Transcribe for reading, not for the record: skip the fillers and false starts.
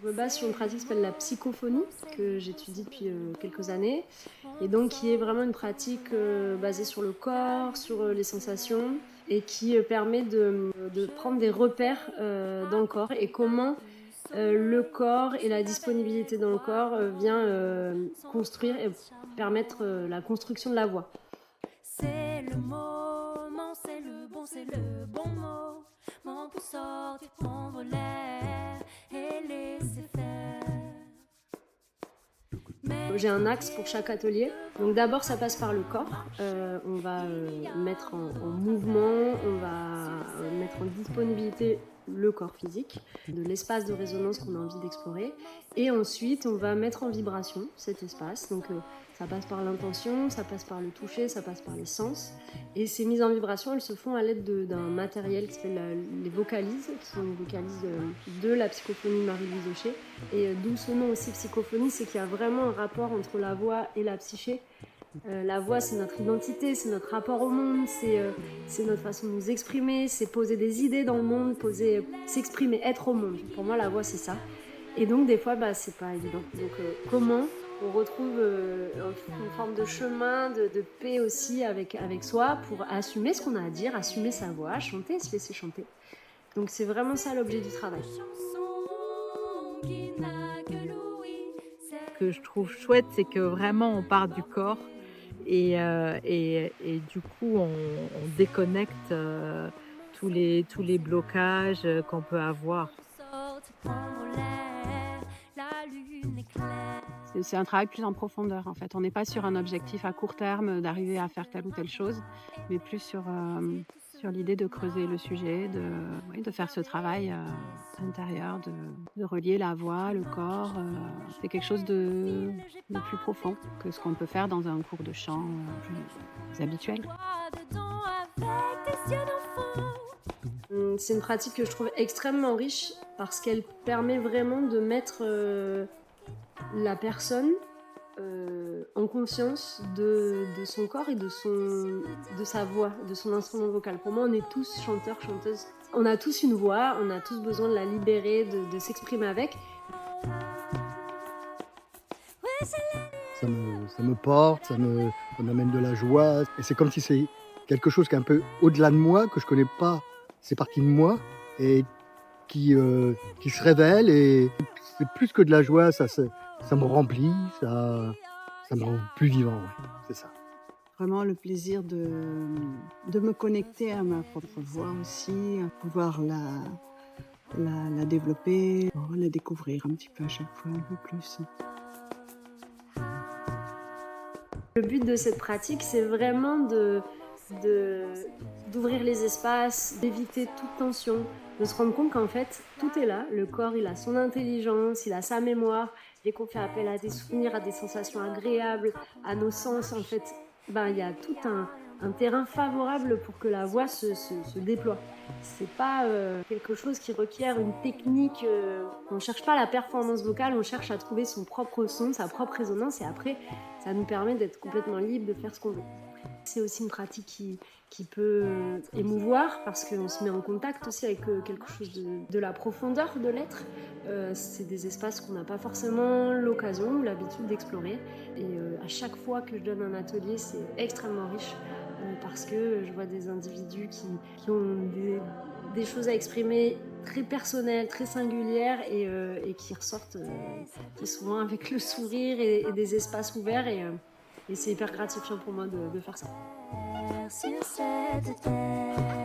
Je me base sur une pratique qui s'appelle la psychophonie, que j'étudie depuis quelques années, et donc qui est vraiment une pratique basée sur le corps, sur les sensations, et qui permet de prendre des repères dans le corps et comment le corps et la disponibilité dans le corps vient construire et permettre la construction de la voix. C'est le moment, c'est le bon moment pour sortir, prendre l'air et laisser faire. J'ai un axe pour chaque atelier. Donc d'abord, ça passe par le corps. On va mettre en mouvement, on va mettre en disponibilité le corps physique, de l'espace de résonance qu'on a envie d'explorer. Et ensuite, on va mettre en vibration cet espace. Donc ça passe par l'intention, ça passe par le toucher, ça passe par les sens. Et ces mises en vibration, elles se font à l'aide d'un matériel qui s'appelle les vocalises, qui sont les vocalises de la psychophonie Marie-Louise Hochet. Et d'où ce nom aussi psychophonie, c'est qu'il y a vraiment un rapport entre la voix et la psyché. La voix, c'est notre identité, c'est notre rapport au monde, c'est notre façon de nous exprimer, c'est poser des idées dans le monde, s'exprimer, être au monde. Pour moi, la voix, c'est ça. Et donc, des fois, c'est pas évident. Donc, comment on retrouve une forme de chemin, de paix aussi avec soi pour assumer ce qu'on a à dire, assumer sa voix, chanter, se laisser chanter. Donc, c'est vraiment ça l'objet du travail. Ce que je trouve chouette, c'est que vraiment on part du corps et du coup on déconnecte tous les blocages qu'on peut avoir. C'est un travail plus en profondeur en fait. On n'est pas sur un objectif à court terme d'arriver à faire telle ou telle chose, mais plus sur l'idée de creuser le sujet, de faire ce travail intérieur, de relier la voix, le corps. C'est quelque chose de plus profond que ce qu'on peut faire dans un cours de chant plus habituel. C'est une pratique que je trouve extrêmement riche parce qu'elle permet vraiment de mettre la personne en conscience de son corps et de sa voix, de son instrument vocal. Pour moi, on est tous chanteurs, chanteuses. On a tous une voix, on a tous besoin de la libérer, de s'exprimer avec. Ça me porte, ça m'amène de la joie. Et c'est comme si c'est quelque chose qui est un peu au-delà de moi, que je connais pas. C'est partie de moi et qui se révèle. Et c'est plus que de la joie, ça me remplit, ça me rend plus vivant. Ouais, c'est ça. Vraiment le plaisir de me connecter à ma propre voix aussi, pouvoir la développer, la découvrir un petit peu à chaque fois, un peu plus. Le but de cette pratique, c'est vraiment d'ouvrir les espaces, d'éviter toute tension, de se rendre compte qu'en fait, tout est là. Le corps, il a son intelligence, il a sa mémoire. Dès qu'on fait appel à des souvenirs, à des sensations agréables, à nos sens, en fait, il y a tout un terrain favorable pour que la voix se déploie. C'est pas quelque chose qui requiert une technique. On cherche pas la performance vocale, on cherche à trouver son propre son, sa propre résonance, et après, ça nous permet d'être complètement libre de faire ce qu'on veut. C'est aussi une pratique qui peut émouvoir parce qu'on se met en contact aussi avec quelque chose de la profondeur de l'être. C'est des espaces qu'on n'a pas forcément l'occasion ou l'habitude d'explorer. Et à chaque fois que je donne un atelier, c'est extrêmement riche parce que je vois des individus qui ont des choses à exprimer très personnelles, très singulières et qui ressortent très souvent avec le sourire et des espaces ouverts. Et c'est hyper gratifiant pour moi de faire ça. Sur cette terre.